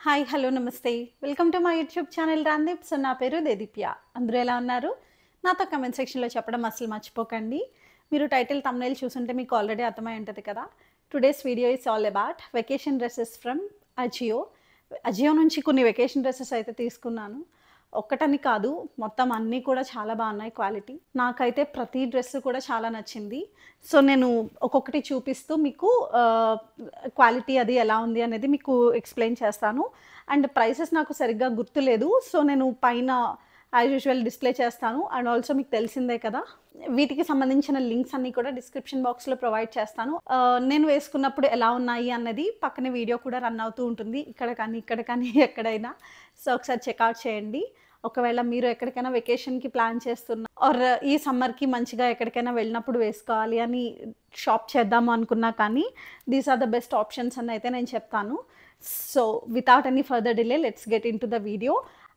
Hi hello నమస్తే welcome to my YouTube channel Ramdeep. నా పేరు దేదీప్య. అందరూ ఎలా ఉన్నారు? నాతో కమెంట్ సెక్షన్లో చెప్పడం అసలు మర్చిపోకండి. మీరు టైటిల్ థంబ్నెయిల్ చూసుంటే మీకు ఆల్రెడీ అర్థమై ఉంటుంది కదా. Today's video is all about vacation dresses from Ajio నుంచి కొన్ని వెకేషన్ డ్రెస్సెస్ అయితే తీసుకున్నాను. ఒక్కటని కాదు, మొత్తం అన్నీ కూడా చాలా బాగున్నాయి క్వాలిటీ. నాకైతే ప్రతి డ్రెస్ కూడా చాలా నచ్చింది. సో నేను ఒక్కొక్కటి చూపిస్తూ మీకు క్వాలిటీ అది ఎలా ఉంది అనేది మీకు ఎక్స్ప్లెయిన్ చేస్తాను. అండ్ ప్రైసెస్ నాకు సరిగ్గా గుర్తులేదు, సో నేను పైన యాజ్ యూజువల్ డిస్ప్లే చేస్తాను. అండ్ ఆల్సో మీకు తెలిసిందే కదా, వీటికి సంబంధించిన లింక్స్ అన్నీ కూడా డిస్క్రిప్షన్ బాక్స్లో ప్రొవైడ్ చేస్తాను. నేను వేసుకున్నప్పుడు ఎలా ఉన్నాయి అన్నది పక్కనే వీడియో కూడా రన్ అవుతూ ఉంటుంది, ఇక్కడ కానీ ఎక్కడైనా. సో ఒకసారి చెక్అవుట్ చేయండి. ఒకవేళ మీరు ఎక్కడికైనా వెకేషన్కి ప్లాన్ చేస్తున్నా ఆర్ ఈ సమ్మర్కి మంచిగా ఎక్కడికైనా వెళ్ళినప్పుడు వేసుకోవాలి అని షాప్ చేద్దాము అనుకున్నా కానీ these are the best options అని అయితే నేను చెప్తాను. So without any further delay let's get into the video.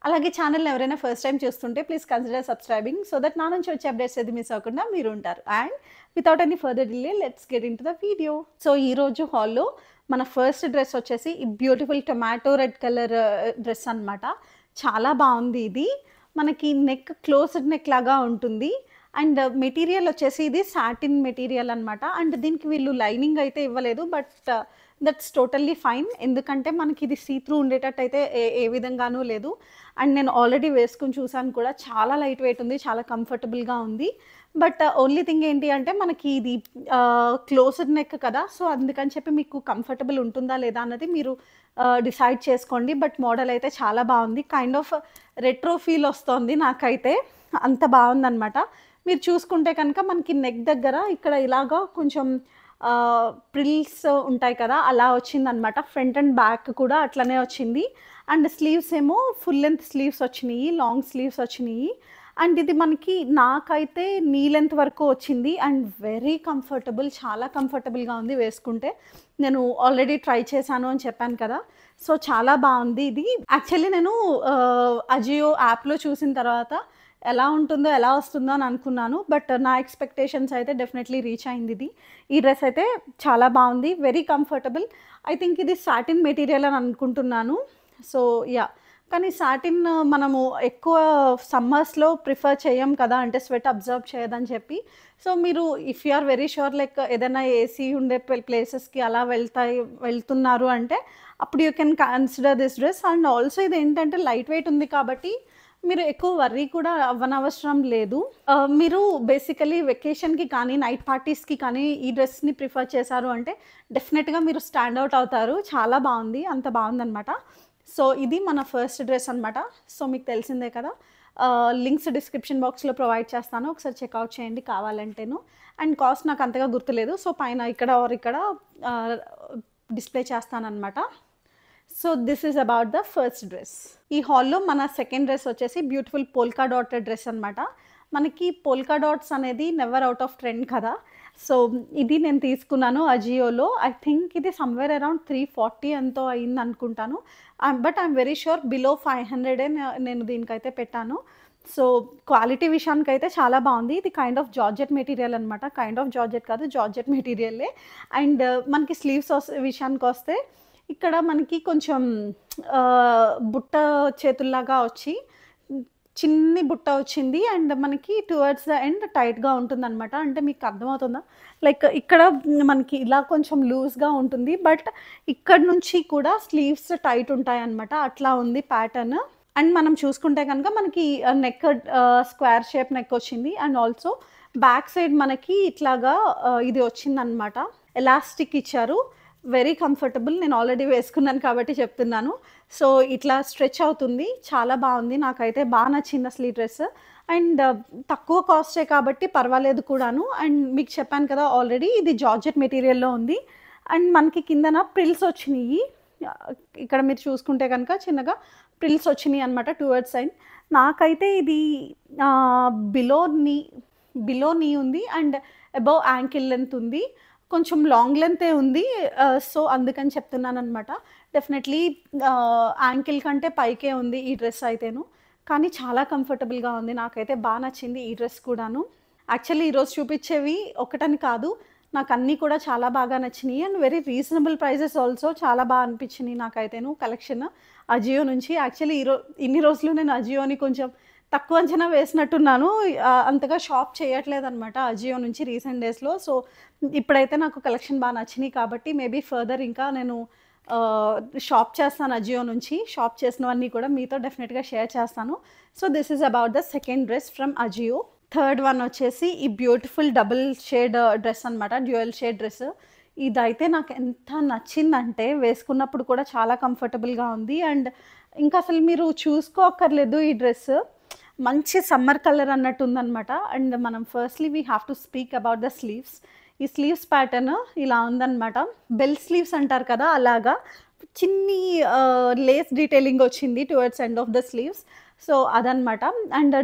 అలాగే ఛానల్ని ఎవరైనా ఫస్ట్ టైం చూస్తుంటే please consider subscribing so that నా నుంచి వచ్చే అప్డేట్స్ ఏది మిస్ అవ్వకుండా మీరు ఉంటారు. And without any further delay let's get into the video. So ఈరోజు హాల్లో మన ఫస్ట్ డ్రెస్ వచ్చేసి ఈ beautiful tomato red colour dress అనమాట. చాలా బాగుంది. ఇది మనకి నెక్ క్లోజ్డ్ నెక్ లాగా ఉంటుంది. అండ్ మెటీరియల్ వచ్చేసి ఇది సాటిన్ మెటీరియల్ అనమాట. అండ్ దీనికి వీళ్ళు లైనింగ్ అయితే ఇవ్వలేదు, బట్ దట్స్ టోటల్లీ ఫైన్. ఎందుకంటే మనకి ఇది సీ త్రూ ఉండేటట్టు అయితే ఏ విధంగానూ లేదు. అండ్ నేను ఆల్రెడీ వేసుకుని చూసాను కూడా, చాలా లైట్ వెయిట్ ఉంది, చాలా కంఫర్టబుల్గా ఉంది. బట్ ఓన్లీ థింగ్ ఏంటి అంటే మనకి ఇది క్లోజ్డ్ నెక్ కదా, సో అందుకని చెప్పి మీకు కంఫర్టబుల్ ఉంటుందా లేదా అన్నది మీరు డిసైడ్ చేసుకోండి. బట్ మోడల్ అయితే చాలా బాగుంది. కైండ్ ఆఫ్ రెట్రో ఫీల్ వస్తుంది నాకైతే, అంత బాగుందన్నమాట. మీరు చూసుకుంటే కనుక మనకి నెక్ దగ్గర ఇక్కడ ఇలాగా కొంచెం ప్రిల్స్ ఉంటాయి కదా, అలా వచ్చిందనమాట. ఫ్రంట్ అండ్ బ్యాక్ కూడా అట్లనే వచ్చింది. అండ్ స్లీవ్స్ ఏమో ఫుల్ లెంత్ స్లీవ్స్ వచ్చినాయి, లాంగ్ స్లీవ్స్ వచ్చినాయి. అండ్ ఇది మనకి నాకైతే నీ లెంత్ వరకు వచ్చింది. అండ్ వెరీ కంఫర్టబుల్, చాలా కంఫర్టబుల్గా ఉంది వేసుకుంటే. నేను ఆల్రెడీ ట్రై చేశాను అని చెప్పాను కదా, సో చాలా బాగుంది ఇది. యాక్చువల్లీ నేను అజియో యాప్లో చూసిన తర్వాత ఎలా ఉంటుందో ఎలా వస్తుందో అని అనుకున్నాను, బట్ నా ఎక్స్పెక్టేషన్స్ అయితే డెఫినెట్లీ రీచ్ అయింది ఇది. ఈ డ్రెస్ అయితే చాలా బాగుంది, వెరీ కంఫర్టబుల్. ఐ థింక్ ఇది సాటిన్ మెటీరియల్ అని అనుకుంటున్నాను. సో యా, కానీ సాటిన్ మనము ఎక్కువ సమ్మర్స్లో ప్రిఫర్ చేయం కదా, అంటే స్వెట్ అబ్జర్వ్ చేయదని చెప్పి. సో మీరు if you are very sure like ఏదైనా ఏసీ ఉండే ప్లేసెస్కి అలా వెళ్తున్నారు అంటే అప్పుడు you can consider this dress. And also ఇది ఏంటంటే లైట్ వెయిట్ ఉంది కాబట్టి మీరు ఎక్కువ వర్రీ కూడా అవ్వనవసరం లేదు. మీరు బేసికలీ వెకేషన్కి కానీ నైట్ పార్టీస్కి కానీ ఈ డ్రెస్ని ప్రిఫర్ చేశారు అంటే డెఫినెట్గా మీరు స్టాండ్ అవుట్ అవుతారు. చాలా బాగుంది, అంత బాగుందన్నమాట. సో ఇది మన ఫస్ట్ డ్రెస్ అనమాట. సో మీకు తెలిసిందే కదా, లింక్స్ డిస్క్రిప్షన్ బాక్స్లో ప్రొవైడ్ చేస్తాను, ఒకసారి చెక్అవుట్ చేయండి కావాలంటేను. అండ్ కాస్ట్ నాకు అంతగా గుర్తులేదు, సో పైన ఇక్కడ డిస్ప్లే చేస్తానన్నమాట. So this is about the first dress. ఈ హాల్లో మన సెకండ్ డ్రెస్ వచ్చేసి బ్యూటిఫుల్ పోల్కా డాటెడ్ డ్రెస్ అనమాట. మనకి పోల్కా డాట్స్ అనేది నెవర్ అవుట్ ఆఫ్ ట్రెండ్ కదా, సో ఇది నేను తీసుకున్నాను అజియోలో. ఐ థింక్ ఇది సమ్వేర్ అరౌండ్ 340 ఎంతో అయింది అనుకుంటాను, but I'm very sure below 500 నేను దీనికైతే పెట్టాను. సో క్వాలిటీ విషయానికి అయితే చాలా బాగుంది. ఇది కైండ్ ఆఫ్ జార్జెట్ మెటీరియల్ అనమాట. కైండ్ ఆఫ్ జార్జెట్ కాదు, జార్జెట్ మెటీరియలే. అండ్ మనకి స్లీవ్స్ విషయానికి వస్తే ఇక్కడ మనకి కొంచెం బుట్ట చేతుల్లాగా వచ్చి చిన్ని బుట్ట వచ్చింది. అండ్ మనకి టువర్డ్స్ ద ఎండ్ టైట్గా ఉంటుంది అనమాట. అంటే మీకు అర్థమవుతుందా, లైక్ ఇక్కడ మనకి ఇలా కొంచెం లూజ్గా ఉంటుంది, బట్ ఇక్కడ నుంచి కూడా స్లీవ్స్ టైట్ ఉంటాయి అనమాట. అట్లా ఉంది ప్యాటర్న్. అండ్ మనం చూసుకుంటే కనుక మనకి నెక్ స్క్వేర్ షేప్ నెక్ వచ్చింది. అండ్ ఆల్సో బ్యాక్ సైడ్ మనకి ఇట్లాగా ఇది వచ్చిందనమాట, ఎలాస్టిక్ ఇచ్చారు. వెరీ కంఫర్టబుల్, నేను ఆల్రెడీ వేసుకున్నాను కాబట్టి చెప్తున్నాను. సో ఇట్లా స్ట్రెచ్ అవుతుంది, చాలా బాగుంది. నాకైతే బాగా నచ్చింది అసలు ఈ డ్రెస్. అండ్ తక్కువ కాస్టే కాబట్టి పర్వాలేదు కూడాను. అండ్ మీకు చెప్పాను కదా ఆల్రెడీ, ఇది జార్జెట్ మెటీరియల్లో ఉంది. అండ్ మనకి కిందన ప్రిల్స్ వచ్చినాయి, ఇక్కడ మీరు చూసుకుంటే కనుక చిన్నగా ప్రిల్స్ వచ్చినాయి అనమాట టువర్డ్స్ సైడ్. నాకైతే ఇది బిలో నీ ఉంది అండ్ అబౌవ్ యాంకిల్ లెంత్ ఉంది, కొంచెం లాంగ్ లెంతే ఉంది. సో అందుకని చెప్తున్నాను అనమాట. డెఫినెట్లీ యాంకిల్ కంటే పైకే ఉంది ఈ డ్రెస్ అయితేను, కానీ చాలా కంఫర్టబుల్గా ఉంది. నాకైతే బాగా నచ్చింది ఈ డ్రెస్ కూడాను. యాక్చువల్లీ ఈరోజు చూపించేవి ఒకటని కాదు, నాకు అన్నీ కూడా చాలా బాగా నచ్చినాయి. And very reasonable prices also చాలా బాగా అనిపించినాయి నాకైతేను కలెక్షన్ అజియో నుంచి. యాక్చువల్లీ ఇన్ని రోజులు నేను అజియోని కొంచెం తక్కువ అంచనా వేసినట్టున్నాను. అంతగా షాప్ చేయట్లేదనమాట అజియో నుంచి రీసెంట్ డేస్‌లో. సో, ఇప్పుడైతే నాకు కలెక్షన్ బాగా నచ్చినాయి కాబట్టి మేబీ ఫర్దర్ ఇంకా నేను షాప్ చేస్తాను అజియో నుంచి. షాప్ చేసినవన్నీ కూడా మీతో డెఫినెట్‌గా షేర్ చేస్తాను. So, this is about the second dress from Ajio. Third one వచ్చేసి ఈ బ్యూటిఫుల్ డబుల్ షేడ్ డ్రెస్ అనమాట. Dual shade dress. ఇదైతే నాకు ఎంత నచ్చిందంటే వేసుకున్నప్పుడు కూడా చాలా కంఫర్టబుల్‌గా ఉంది. అండ్ ఇంకా అసలు మీరు చూసుకోక్కర్లేదు ఈ డ్రెస్. మంచి సమ్మర్ కలర్ అన్నట్టు ఉందనమాట. అండ్ మనం firstly we have to speak about the sleeves. ఈ స్లీవ్స్ ప్యాటర్న్ ఇలా ఉందనమాట. బెల్ స్లీవ్స్ అంటారు కదా! అలాగా చిన్ని లేస్ డీటెయిలింగ్ వచ్చింది towards end of the sleeves. So, అదనమాట. అండ్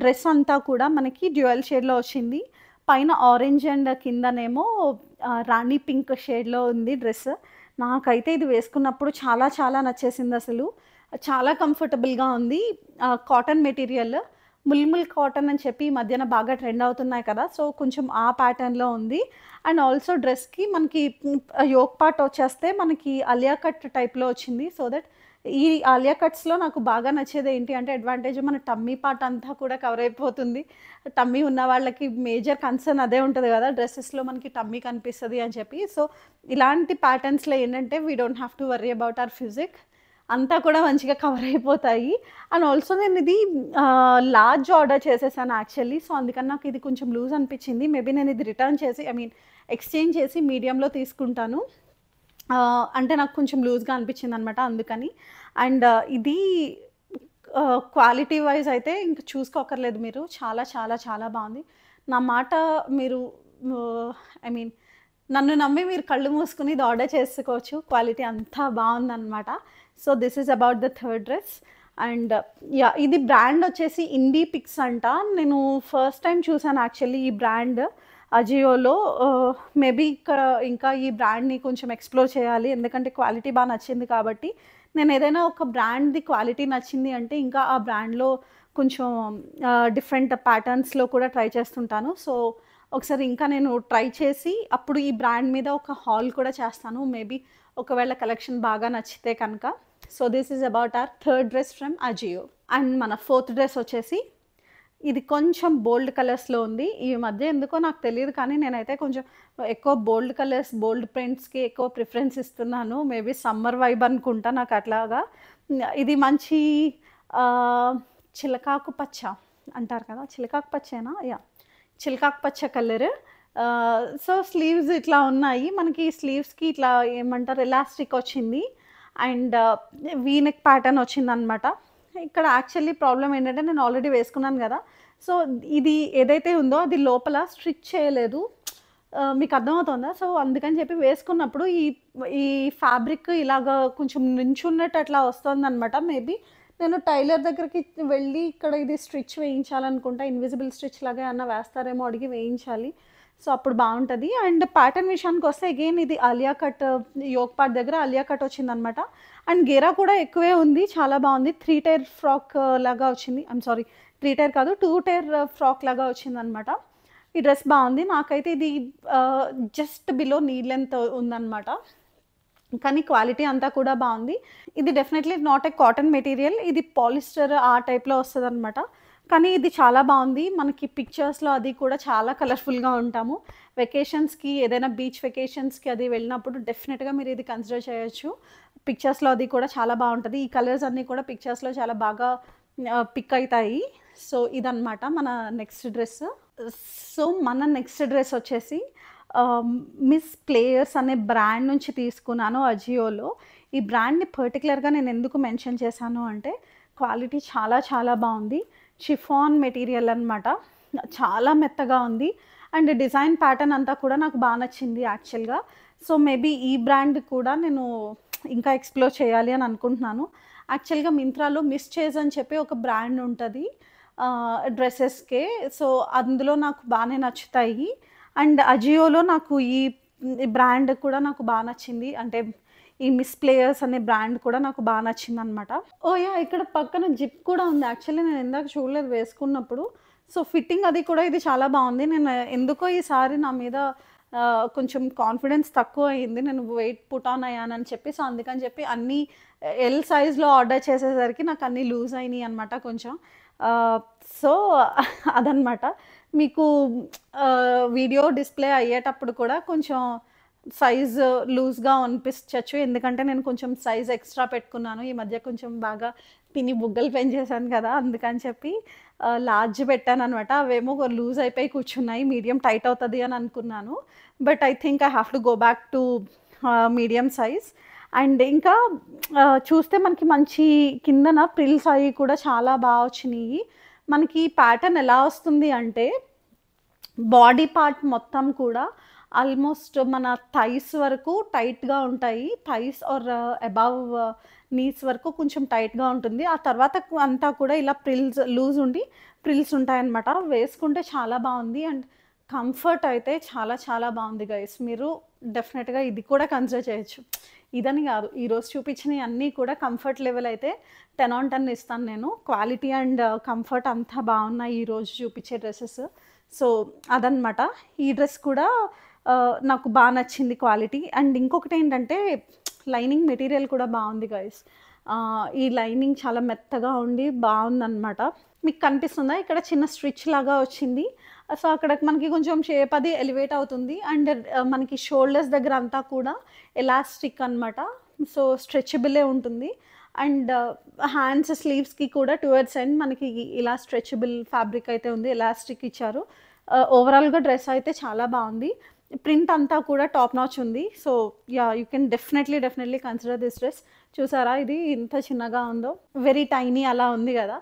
డ్రెస్ అంతా కూడా మనకి డ్యూయల్ షేడ్‌లో వచ్చింది. పైన ఆరెంజ్ అండ్ కిందనేమో రాణి పింక్ షేడ్‌లో ఉంది డ్రెస్. నాకైతే ఇది వేసుకున్నప్పుడు చాలా చాలా నచ్చేసిందసలు. చాలా కంఫర్టబుల్‌గా ఉంది. Cotton material. ముల్ముల్ కాటన్ అని చెప్పి ఈ మధ్యన బాగా ట్రెండ్ అవుతున్నాయి కదా! సో, కొంచెం ఆ ప్యాటర్న్‌లో ఉంది. అండ్ ఆల్సో డ్రెస్‌కి మనకి యోక్ పార్ట్ వచ్చేస్తే మనకి అలియా కట్ టైప్‌లో వచ్చింది. సో దట్ ఈ ఆలియా కట్స్‌లో నాకు బాగా నచ్చేది ఏంటి అంటే అడ్వాంటేజ్ మన టమ్మీ పార్ట్ అంతా కూడా కవర్ అయిపోతుంది. టమ్మీ ఉన్న వాళ్ళకి మేజర్ కన్సర్న్ అదే ఉంటది కదా! డ్రెసెస్‌లో మనకి టమ్మీ కనిపిస్తది అని చెప్పి. సో, ఇలాంటి ప్యాటర్న్స్‌లో ఏంటంటే we don't have to worry about our physique. అంతా కూడా మంచిగా కవర్ అయిపోతాయి. అండ్ ఆల్సో నేను ఇది లార్జ్ ఆర్డర్ చేసేసాను యాక్చువల్లీ. సో, అందుకని నాకు ఇది కొంచెం లూజ్ అనిపించింది. మేబీ నేను ఇది రిటర్న్ చేసి ఎక్స్చేంజ్ చేసి మీడియంలో తీసుకుంటాను. అంటే నాకు కొంచెం లూజ్‌గా అనిపించిందనమాట అందుకని. అండ్ ఇది క్వాలిటీ వైజ్ అయితే ఇంక చూసుకోక్కర్లేదు మీరు. చాలా చాలా చాలా బావుంది. నా మాట మీరు ఐ మీన్ నన్ను నమ్మి మీరు కళ్ళు మూసుకొని ఇది ఆర్డర్ చేసుకోవచ్చు. క్వాలిటీ అంతా బావుందనమాట. So, this is about the third dress. And yeah! ఇది బ్రాండ్ వచ్చేసి ఇండీ పిక్స్ అంట. నేను ఫస్ట్ టైమ్ చూసాను యాక్చువల్లీ ఈ బ్రాండ్ అజియోలో. మేబీ ఇంకా ఈ బ్రాండ్‌ని కొంచెం ఎక్స్‌ప్లోర్ చేయాలి. ఎందుకంటే క్వాలిటీ బా నచ్చింది కాబట్టి. నేను ఏదైనా ఒక బ్రాండ్‌ది క్వాలిటీ నచ్చింది అంటే ఇంకా ఆ బ్రాండ్‌లో కొంచెం డిఫరెంట్ ప్యాటర్న్స్‌లో కూడా ట్రై చేస్తుంటాను. సో, ఒకసారి ఇంకా నేను ట్రై చేసి అప్పుడు ఈ బ్రాండ్ మీద ఒక హాల్ కూడా చేస్తాను. మేబీ ఒకవేళ కలెక్షన్ బాగా నచ్చితే కనుక. So, this is about our third dress from Ajio. And మన ఫోర్త్ డ్రెస్ వచ్చేసి ఇది కొంచెం బోల్డ్ కలర్స్‌లో ఉంది. ఈ మధ్య ఎందుకో నాకు తెలీదు కానీ నేనైతే కొంచెం ఎక్కువ బోల్డ్ కలర్స్, బోల్డ్ ప్రింట్స్‌కి ఎక్కువ ప్రిఫరెన్స్ ఇస్తున్నాను. మేబీ సమ్మర్ వైబ్ అనుకుంటా నాకు అట్లాగా. ఇది మంచి చిలకాకు పచ్చ అంటారు కదా! చిలకాకు పచ్చేనా? యాహ్! చిలకాకు పచ్చ కలర్. సో, స్లీవ్స్ ఇట్లా ఉన్నాయి. మనకి స్లీవ్స్‌కి ఇట్లా ఏమంటారు ఎలాస్టిక్ వచ్చింది. అండ్ వీ నెక్ ప్యాటర్న్ వచ్చిందనమాట. ఇక్కడ యాక్చువల్లీ ప్రాబ్లమ్ ఏంటంటే నేను ఆల్రెడీ వేసుకున్నాను గదా! సో, ఇది ఏదైతే ఉందో అది లోపల స్టిచ్ చేయలేదు. మీకు అర్థమవుతోందా? సో, అందుకని చెప్పి వేసుకున్నప్పుడు ఈ ఫ్యాబ్రిక్ ఇలాగా కొంచెం నించున్నట్టు అట్లా వస్తోందనమాట. మేబీ నేను టైలర్ దగ్గరికి వెళ్ళి ఇక్కడ ఇది స్టిచ్ వేయించాలనుకుంటా. ఇన్విజిబుల్ స్టిచ్ లాగా ఏమన్నా వేస్తారేమో అడిగి వేయించాలి. సో, అప్పుడు బావుంటది. అండ్ ప్యాటర్న్ విషయానికొస్తే అగైన్ ఇది ఆలియా కట్ యోక్ పార్ట్ దగ్గర ఆలియా కట్ వచ్చిందనమాట. అండ్ గేరా కూడా ఎక్కువే ఉంది. చాలా బావుంది. 3 టైర్ ఫ్రాక్ లాగా వచ్చింది. సారీ 3 టైర్ కాదు 2 టైర్ ఫ్రాక్ లాగా వచ్చిందనమాట. ఈ డ్రెస్ బావుంది. నాకైతే ఇది జస్ట్ బిలో నీ లెంత్ ఉందనమాట. కానీ క్వాలిటీ అంతా కూడా బావుంది. ఇది definitely not a cotton material. ఇది పాలిస్టర్ ఆ టైప్‌లో వస్తదనమాట. కానీ ఇది చాలా బావుంది. మనకి పిక్చర్స్‌లో అది కూడా చాలా కలర్‌ఫుల్‌గా ఉంటాము. వెకేషన్స్‌కి ఏదైనా బీచ్ వెకేషన్స్‌కి అది వెళ్ళినప్పుడు డెఫినెట్‌గా మీరు ఇది కన్సిడర్ చేయొచ్చు. పిక్చర్స్‌లో అది కూడా చాలా బావుంటది. ఈ కలర్స్ అన్నీ కూడా పిక్చర్స్‌లో చాలా బాగా పిక్ అయితాయి. సో, ఇదనమాట మన నెక్స్ట్ డ్రెస్. సో, మన నెక్స్ట్ డ్రెస్ వచ్చేసి మిస్ ప్లేయర్స్ అనే బ్రాండ్ నుంచి తీసుకున్నాను అజియోలో. ఈ బ్రాండ్‌ని పర్టిక్యులర్‌గా నేను ఎందుకు మెన్షన్ చేశాను అంటే క్వాలిటీ చాలా చాలా బావుంది. షిఫాన్ మెటీరియల్ అనమాట. చాలా మెత్తగా ఉంది. అండ్ డిజైన్ ప్యాటర్న్ అంతా కూడా నాకు బా నచ్చింది యాక్చువల్‌గా. సో, మేబీ ఈ బ్రాండ్ కూడా నేను ఇంకా ఎక్స్‌ప్లోర్ చేయాలి అని అనుకుంటున్నాను. యాక్చువల్‌గా మింత్రాలో మిస్ చేజ్ అని చెప్పి ఒక బ్రాండ్ ఉంటది డ్రెసెస్‌కే. సో, అందులో నాకు బానే నచ్చుతాయి. అండ్ అజియోలో నాకు ఈ బ్రాండ్ కూడా నాకు బా నచ్చింది. అంటే ఈ మిస్ ప్లేయర్స్ అనే బ్రాండ్ కూడా నాకు బా నచ్చిందనమాట. ఓహ్! యాహ్! ఇక్కడ పక్కన జిప్ కూడా ఉంది. యాక్చువల్లీ నేను ఇందాక చూడలేదు వేసుకున్నప్పుడు. సో, ఫిట్టింగ్ అది కూడా ఇది చాలా బావుంది. నేను ఎందుకో ఈసారి నా మీద కొంచెం కాన్ఫిడెన్స్ తక్కువ అయింది. నేను వెయిట్ పుట్ ఆన్ అయ్యానని చెప్పి. సో, అందుకని చెప్పి అన్నీ ఎల్ సైజ్‌లో ఆర్డర్ చేసేసరికి నాకు అన్నీ లూజ్ అయినాయి అనమాట కొంచెం. ఆహ్, సో, అదనమాట. మీకు వీడియో డిస్‌ప్లే అయ్యేటప్పుడు కూడా కొంచెం సైజ్ లూజ్‌గా అనిపించచ్చు. ఎందుకంటే నేను కొంచెం సైజ్ ఎక్స్‌ట్రా పెట్టుకున్నాను. ఈ మధ్య కొంచెం బాగా తిని బుగ్గలు పెంచేసాను కదా! అందుకని చెప్పి లార్జ్ పెట్టాననమాట. అవేమో లూజ్ అయిపోయి కూర్చున్నాయి. మీడియం టైట్ అవుతది అని అనుకున్నాను. But I think I have to go back to medium size. And ఇంకా చూస్తే మనకి మంచి కిందన ప్రిల్స్ అయి కూడా చాలా వచ్చినియి. మనకి ప్యాటర్న్ ఎలా వస్తుంది అంటే బాడీ పార్ట్ మొత్తం కూడా ఆల్మోస్ట్ మన థైస్ వరకు టైట్‌గా ఉంటాయి. థైస్ ఆర్ అబవ్ నీస్ వరకు కొంచెం టైట్‌గా ఉంటుంది. ఆ తర్వాత అంతా కూడా ఇలా లూజ్ ఉండి ప్రిల్స్ ఉంటాయన్నమాట. వేసుకుంటే చాలా బావుంది. అండ్ కంఫర్ట్ అయితే చాలా చాలా బావుంది గైస్. మీరు డెఫినెట్‌గా ఇది కూడా కన్సిడర్ చేయొచ్చు. ఇదని కాదు, ఈరోజు చూపించినయి అన్నీ కూడా కంఫర్ట్ లెవెల్ అయితే 10 ఆన్ 10 ఇస్తాను నేను. క్వాలిటీ అండ్ కంఫర్ట్ అంతా బావున్నాయి ఈరోజు చూపించే డ్రెసెస్. సో, అదనమాట. ఈ డ్రెస్ కూడా నాకు నచ్చింది క్వాలిటీ. అండ్ ఇంకొకటేంటంటే లైనింగ్ మెటీరియల్ కూడా బావుంది గైస్. ఈ లైనింగ్ చాలా మెత్తగా ఉండి బావుందనమాట. మీకు కనిపిస్తుందా? ఇక్కడ చిన్న స్ట్రిచ్ లాగా వచ్చింది. సో, అక్కడ మనకి కొంచెం షేప్ అది ఎలివేట్ అవుతుంది. అండ్ మనకి షోల్డర్స్ దగ్గర అంతా కూడా ఎలాస్టిక్ అనమాట. సో, స్ట్రెచబులే ఉంటుంది. అండ్ హ్యాండ్స్ స్లీవ్స్‌కి కూడా టువర్డ్స్ ఎండ్ మనకి ఇలా స్ట్రెచబుల్ ఫ్యాబ్రిక్ అయితే ఉంది. ఎలాస్టిక్ ఇచ్చారు. ఓవరాల్‌గా డ్రెస్ అయితే చాలా బావుంది. ప్రింట్ అంతా కూడా టాప్ నాచ్ ఉంది. So, yeah! You can definitely consider this dress. చూసారా ఇది ఎంత చిన్నగా ఉందో? వెరీ టైనీ అలా ఉంది గదా!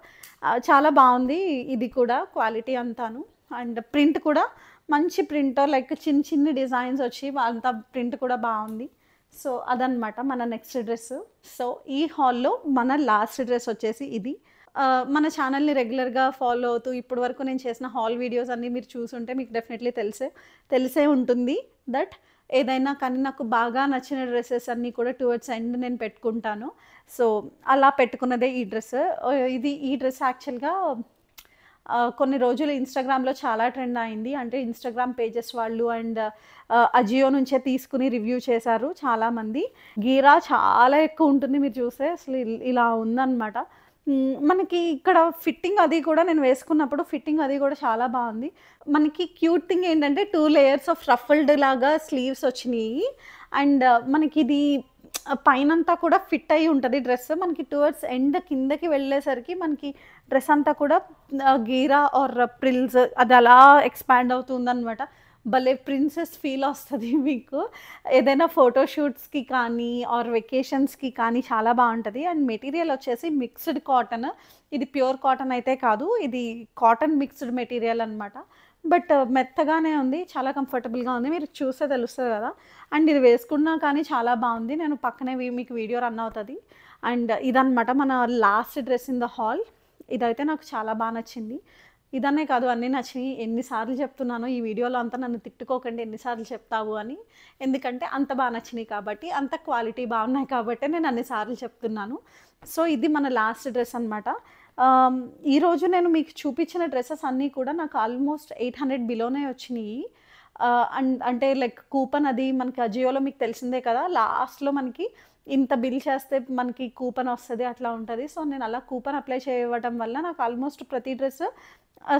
చాలా బావుంది ఇది కూడా క్వాలిటీ అంతాను. అండ్ ప్రింట్ కూడా మంచి ప్రింట్ లైక్ చిన్ని డిజైన్స్ వచ్చి అంతా ప్రింట్ కూడా బావుంది. సో, అదనమాట మన నెక్స్ట్ డ్రెస్. సో, ఈ హాల్‌లో మన లాస్ట్ డ్రెస్ వచ్చేసి ఇది. మన ఛానల్‌ని రెగ్యులర్‌గా ఫాలో అవుతూ ఇప్పటి వరకు నేను చేసిన హాల్ వీడియోస్ అన్నీ మీరు చూసుంటే మీకు డెఫినెట్లీ తెలిసే ఉంటుంది దట్ ఏదైనా కానీ నాకు బాగా నచ్చిన డ్రెసెస్ అన్నీ కూడా టువర్డ్స్ ఎండ్ నేను పెట్టుకుంటాను. సో, అలా పెట్టుకున్నదే ఈ డ్రెస్. ఈ డ్రెస్ యాక్చువల్‌గా కొన్ని రోజులు ఇన్‌స్టాగ్రామ్‌లో చాలా ట్రెండ్ అయింది. అంటే ఇన్‌స్టాగ్రామ్ పేజెస్ వాళ్ళు అండ్ అజియో నుంచే తీసుకుని రివ్యూ చేశారు చాలామంది. గీరా చాలా ఎక్కువ ఉంటుంది మీరు చూస్తే అసలు ఇలా ఉందనమాట. మనకి ఇక్కడ ఫిట్టింగ్ అది కూడా నేను వేసుకున్నప్పుడు ఫిట్టింగ్ అది కూడా చాలా బావుంది. మనకి క్యూట్ థింగ్ ఏంటంటే 2 లేయర్స్ ఆఫ్ రఫల్డ్ లాగా స్లీవ్స్ వచ్చినియి. అండ్ మనకిది పైనంతా కూడా ఫిట్ అయ్యి ఉంటది డ్రెస్. మనకి టువర్డ్స్ ఎండ్ కిందకి వెళ్ళేసరికి మనకి డ్రెస్ అంతా కూడా గీరా ఆర్ ప్రిల్స్ అది అలా ఎక్స్‌పాండ్ అవుతుందనమాట. భలే ప్రిన్సెస్ ఫీల్ వస్తది మీకు. ఏదైనా ఫోటో షూట్స్‌కి కానీ ఆర్ వెకేషన్స్‌కి కానీ చాలా బావుంటది. అండ్ మెటీరియల్ వచ్చేసి మిక్స్డ్ కాటన్. ఇది ప్యూర్ కాటన్ అయితే కాదు. ఇది కాటన్ మిక్స్డ్ మెటీరియల్ అనమాట. బట్ మెత్తగానే ఉంది. చాలా కంఫర్టబుల్‌గా ఉంది. మీరు చూస్తే తెలుస్తది కదా! అండ్ ఇది వేసుకున్నా కానీ చాలా బావుంది. నేను పక్కనే మీకు వీడియో రన్ అవుతది. అండ్ ఇదనమాట మన last dress in the hall. ఇదైతే నాకు చాలా నచ్చింది. ఇదనే కాదు అన్నీ నచ్చినియి. ఎన్ని సార్లు చెప్తున్నానో ఈ వీడియోలో అంతా నన్ను తిట్టుకోకండి ఎన్ని సార్లు చెప్తావు అని. ఎందుకంటే అంత నచ్చినియి కాబట్టి, అంత క్వాలిటీ బాగున్నాయి కాబట్టే నేను అన్ని సార్లు చెప్తున్నాను. సో, ఇది మన లాస్ట్ డ్రెస్ అనమాట. ఈరోజు నేను మీకు చూపించిన డ్రెసెస్ అన్నీ కూడా నాకు ఆల్మోస్ట్ 800 బిలోనే వచ్చినియి. అంటే లైక్ కూపన్ అది మనకి అజియోలో మీకు తెలిసిందే కదా! లాస్ట్‌లో మనకి ఇంత బిల్ చేస్తే మనకి కూపన్ వస్తది అట్లా ఉంటది. సో, నేను అలా కూపన్ అప్లై చేయవటం వల్ల నాకు ఆల్మోస్ట్ ప్రతి డ్రెస్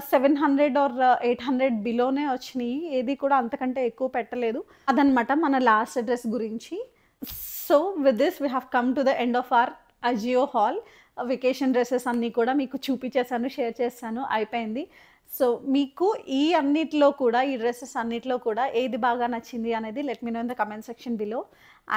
700 ఆర్ 800 బిలోనే వచ్చినియి. ఏది కూడా అంతకంటే ఎక్కువ పెట్టలేదు. అదనమాట మన లాస్ట్ డ్రెస్ గురించి. So, with this we have come to the end of our Ajio haul. Vacation dresses అన్నీ కూడా మీకు చూపించేసాను, షేర్ చేశాను, అయిపోయింది. సో, మీకు ఈ డ్రెసెస్ అన్నిట్లో కూడా ఏది బాగా నచ్చింది అనేది let me know in the comment section below.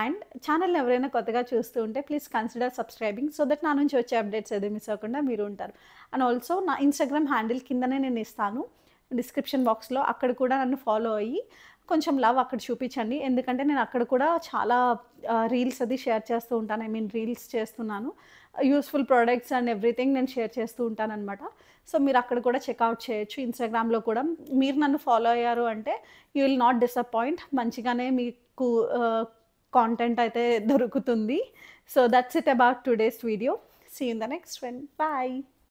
And ఛానల్‌ని ఎవరైనా కొత్తగా చూస్తూ ఉంటే please consider subscribing so that నా నుంచి వచ్చే అప్డేట్స్ ఏది మిస్ అవ్వకుండా మీరు ఉంటారు. అండ్ ఆల్సో నా ఇన్‌స్టాగ్రామ్ హ్యాండిల్ కిందనే నేను ఇస్తాను డిస్క్రిప్షన్ బాక్స్‌లో. అక్కడ కూడా నన్ను ఫాలో అయ్యి కొంచెం లవ్ అక్కడ చూపించండి. ఎందుకంటే నేను అక్కడ కూడా చాలా రీల్స్ అది షేర్ చేస్తూ ఉంటాను. రీల్స్ చేస్తున్నాను. యూస్‌ఫుల్ ప్రొడక్ట్స్ అండ్ ఎవ్రీథింగ్ నేను షేర్ చేస్తూ ఉంటాననమాట. సో, మీరు అక్కడ కూడా చెక్‌ఔట్ చేయొచ్చు. ఇన్‌స్టాగ్రామ్‌లో కూడా మీరు నన్ను ఫాలో అయ్యారు అంటే యూ విల్ నాట్ డిసప్పాయింట్. మంచిగానే మీకు కాంటెంట్ అయితే దొరుకుతుంది. So, that's it about today's video. See you in the next one. Bye.